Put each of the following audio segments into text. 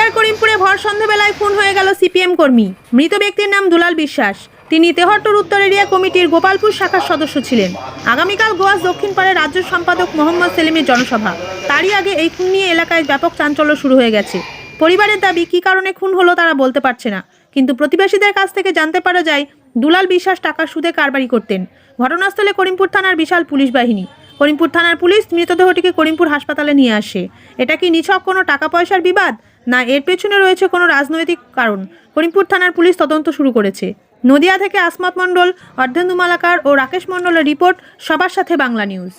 নদিয়ার করিমপুরে ভর সন্ধ্যাবেলায় খুন হয়ে গেল সিপিএম কর্মী। মৃত ব্যক্তির নাম দুলাল বিশ্বাস। তিনি তেহট্টর উত্তর এরিয়া কমিটির গোপালপুর শাখার সদস্য ছিলেন। আগামীকাল গোয়াস দক্ষিণপাড়ে রাজ্য সম্পাদক মোহাম্মদ সেলিমের জনসভা। তারই আগে এই খুন নিয়ে এলাকায় ব্যাপক চাঞ্চল্য শুরু হয়ে গেছে। পরিবারের দাবি, কী কারণে খুন হলো তারা বলতে পারছে না, কিন্তু প্রতিবেশীদের কাছ থেকে জানতে পারা যায় দুলাল বিশ্বাস টাকার সুদে কারবারি করতেন। ঘটনাস্থলে করিমপুর থানার বিশাল পুলিশ বাহিনী। করিমপুর থানার পুলিশ মৃতদেহটিকে করিমপুর হাসপাতালে নিয়ে আসে। এটা কি নিছক কোনো টাকা পয়সার বিবাদ, না এর পেছনে রয়েছে কোনো রাজনৈতিক কারণ? করিমপুর থানার পুলিশ তদন্ত শুরু করেছে। নদিয়া থেকে আসমত মণ্ডল, অর্ধেন্দু মালাকার ও রাকেশ মণ্ডলের রিপোর্ট, সবার সাথে বাংলা নিউজ।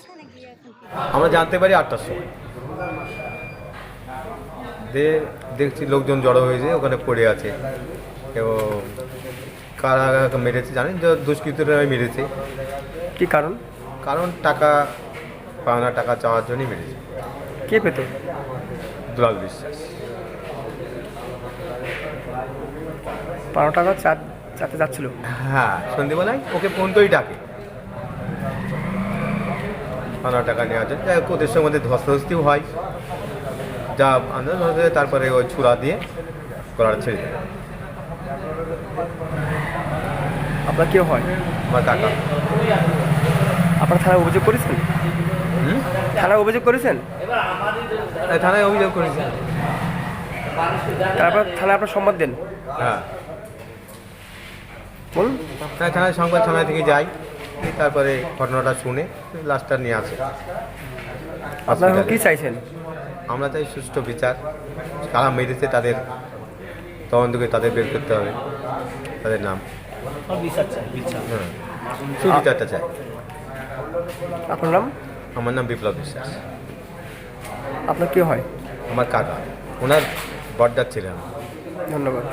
আমরা জানতে পারি 8টার সময়, দেখছি লোকজন জড়ো হয়েছে, ওখানে পড়ে আছে এবং কারা মেরেছে জানেন, যে দুষ্কৃতীরা মেরেছে। কি কারণ? কারণ টাকা পাওনা, টাকা চাওয়ার জন্যই মেরেছে। কে পেত? দুলাল বিশ্বাস। 12 টাকা চাতে যাচ্ছিল। হ্যাঁ, সন্ধ্যেবেলায় ওকে ফোন করেই ডাকে 15 টাকা নেওয়ার জন্য। যাই হোক, ওদের সঙ্গে ধস্তাধস্তিও হয়, যা আন্দাজ হতে তারপরে ওই ছুরা দিয়ে গলাটা ছেড়ে দেয়। আপনার কেউ হয়? আমার কাকা। আপনার থানায় অভিযোগ করেছেন? থানায় অভিযোগ করেছেন? থানায় অভিযোগ করেছে। তারপর থানায় আপনার সংবাদ দেন? হ্যাঁ, বলুন। থানায় সংবাদ, থানা থেকে যাই, তারপরে ঘটনাটা শুনে লাশটা নিয়ে আসে। আপনারা কী চাইছেন? আমরা চাই সুষ্ঠু বিচার। কারা মেরেছে তাদের তদন্তকে তাদের বের করতে হবে, তাদের নাম। হ্যাঁ, সুবিচারটা চাই। আপনার নাম? আমার নাম বিপ্লব বিশ্বাস। আপনার কে হয়? আমার কাকা, ওনার বড়দার ছিলেন। ধন্যবাদ।